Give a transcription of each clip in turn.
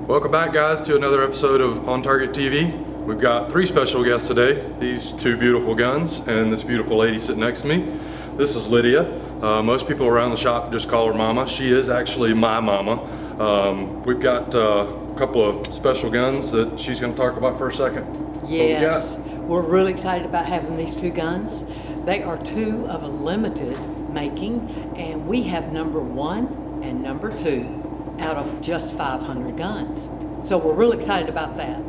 Welcome back, guys, to another episode of On Target TV. We've got three special guests today. These two beautiful guns and this beautiful lady sitting next to me. This is Lydia. Most people around the shop just call her Mama. She is actually my mama. We've got a couple of special guns that she's going to talk about for a second. Yes, we're really excited about having these two guns. They are two of a limited making, and we have number 1 and number 2 out of just 500 guns. So we're really excited about that.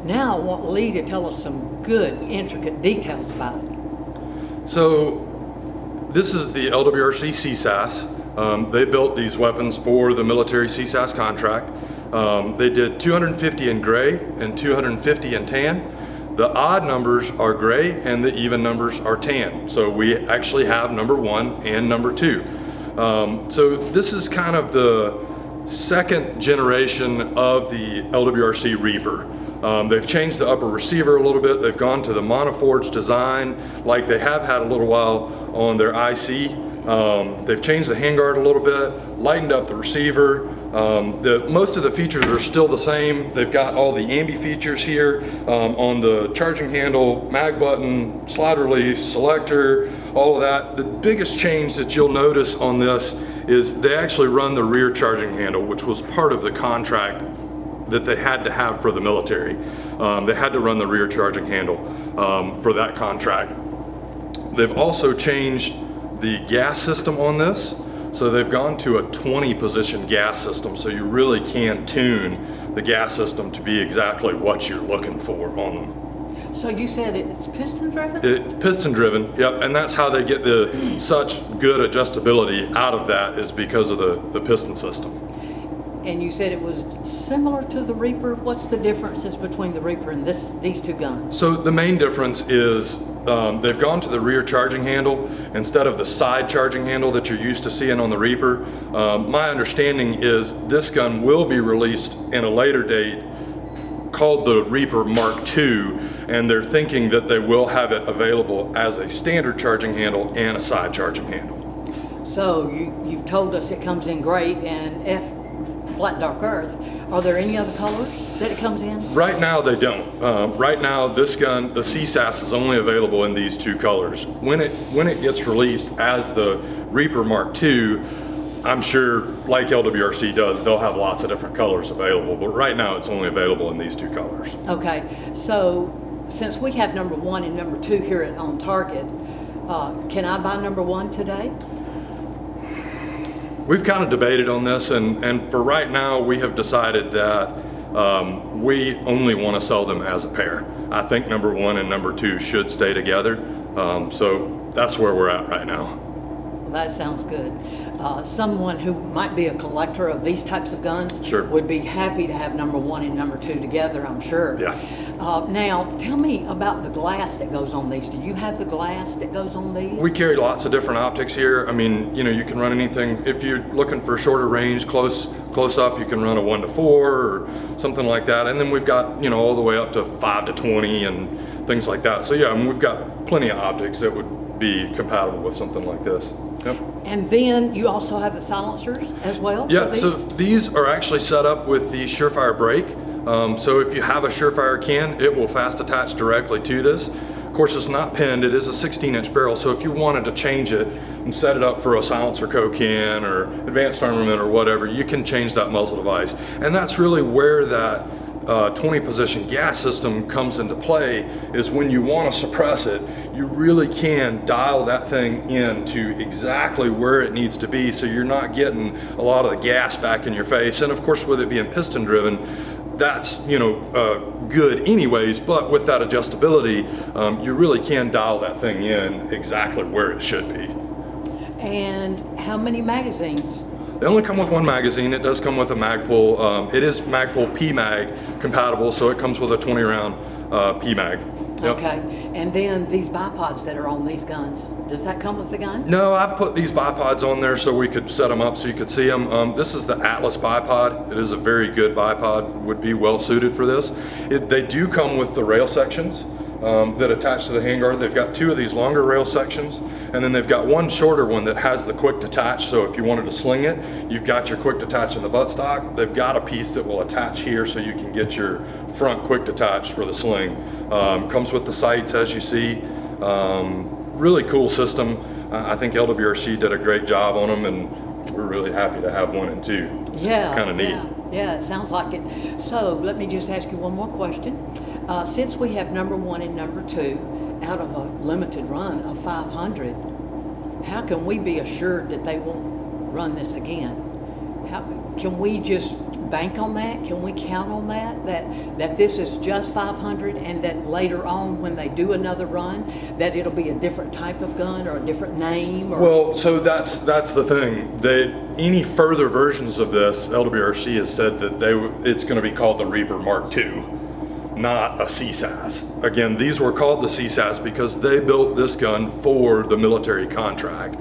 Now I want Lee to tell us some good, intricate details about it. So this is the LWRC CSASS. They built these weapons for the military CSASS contract. They did 250 in gray and 250 in tan. The odd numbers are gray and the even numbers are tan. So we actually have number 1 and number 2. So this is kind of the second generation of the LWRC Reaper. They've changed the upper receiver a little bit. They've gone to the monoforged design like they have had a little while on their IC. They've changed the handguard a little bit, lightened up the receiver. Most of the features are still the same. They've got all the ambi features here on the charging handle, mag button, slide release, selector, all of that. The biggest change that you'll notice on this is they actually run the rear charging handle, which was part of the contract that they had to have for the military. They had to run the rear charging handle for that contract. They've also changed the gas system on this. So they've gone to a 20 position gas system, so you really can tune the gas system to be exactly what you're looking for on them. So you said it's piston driven? It's piston driven, yep, and that's how they get such good adjustability out of that, is because of the piston system. And you said it was similar to the Reaper. What's the differences between the Reaper and these two guns? So the main difference is they've gone to the rear charging handle instead of the side charging handle that you're used to seeing on the Reaper. My understanding is this gun will be released in a later date called the Reaper Mark II, and they're thinking that they will have it available as a standard charging handle and a side charging handle. So you've told us it comes in gray and flat dark earth. Are there any other colors that it comes in? Right now they don't. Right now this gun, the CSASS, is only available in these two colors. When it gets released as the Reaper Mark II, I'm sure, like LWRC does, they'll have lots of different colors available, but right now it's only available in these two colors. Okay, so since we have number 1 and number 2 here at On Target, can I buy number 1 today? We've kind of debated on this, and for right now we have decided that we only want to sell them as a pair. I think number 1 and number 2 should stay together, so that's where we're at right now. Well, that sounds good. Someone who might be a collector of these types of guns Sure. would be happy to have number 1 and number 2 together, I'm sure. Yeah. Now, tell me about the glass that goes on these. Do you have the glass that goes on these? We carry lots of different optics here. I mean, you can run anything. If you're looking for shorter range, close up, you can run a 1-4 or something like that. And then we've got, all the way up to 5-20 and things like that. So yeah, I mean, we've got plenty of optics that would be compatible with something like this. Yep. And then you also have the silencers as well? Yeah, so these are actually set up with the Surefire brake. So if you have a Surefire can, it will fast attach directly to this. Of course, it's not pinned, it is a 16-inch barrel, so if you wanted to change it and set it up for a silencer co-can or advanced armament or whatever, you can change that muzzle device. And that's really where that 20 position gas system comes into play, is when you want to suppress it, you really can dial that thing in to exactly where it needs to be, so you're not getting a lot of the gas back in your face. And of course, with it being piston driven, that's good anyways, but with that adjustability, you really can dial that thing in exactly where it should be. And how many magazines? They only come with one magazine. It does come with a Magpul. It is Magpul PMag compatible, so it comes with a 20 round PMag. Yep. Okay, and then these bipods that are on these guns, does that come with the gun? No, I've put these bipods on there so we could set them up so you could see them. This is the Atlas bipod. It is a very good bipod, would be well suited for this. They do come with the rail sections. that attach to the handguard. They've got 2 of these longer rail sections, and then they've got 1 shorter one that has the quick detach. So if you wanted to sling it, you've got your quick detach in the buttstock. They've got a piece that will attach here so you can get your front quick detach for the sling. Comes with the sights, as you see. Really cool system. I think LWRC did a great job on them, and we're really happy to have 1 and 2. Yeah. Kind of neat. Yeah, it sounds like it. So let me just ask you one more question. Since we have number 1 and number 2 out of a limited run of 500, how can we be assured that they won't run this again? How can we just bank on that? Can we count on that this is just 500, and that later on when they do another run, that it'll be a different type of gun or a different name? Or... Well, so that's the thing. Any further versions of this, LWRC has said that it's going to be called the Reaper Mark II, not a CSASS. Again, these were called the CSASS because they built this gun for the military contract,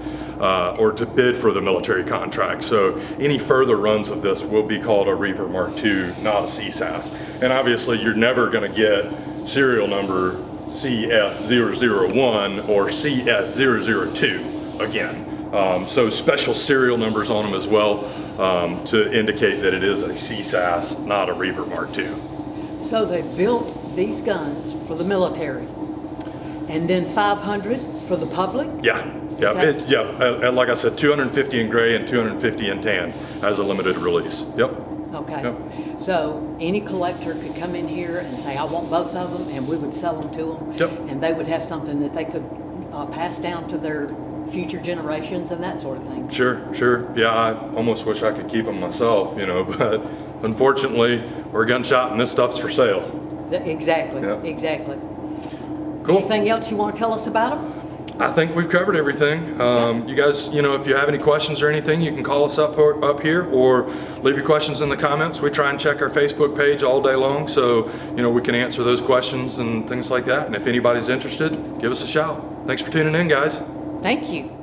or to bid for the military contract. So any further runs of this will be called a Reaper Mark II, not a CSASS. And obviously you're never going to get serial number CS001 or CS002 again. So special serial numbers on them as well, to indicate that it is a CSASS, not a Reaper Mark II. So they built these guns for the military, and then 500 for the public? Yeah, and like I said, 250 in gray and 250 in tan as a limited release. Yep. Okay. Yep. So any collector could come in here and say, I want both of them, and we would sell them to them. Yep. And they would have something that they could pass down to their future generations and that sort of thing. Sure. Yeah, I almost wish I could keep them myself, but unfortunately, we're a gun shop and this stuff's for sale. Exactly. Yep. Exactly. Cool. Anything else you want to tell us about them? I think we've covered everything. You guys, if you have any questions or anything, you can call us up here or leave your questions in the comments. We try and check our Facebook page all day long, so we can answer those questions and things like that. And if anybody's interested, give us a shout. Thanks for tuning in, guys. Thank you.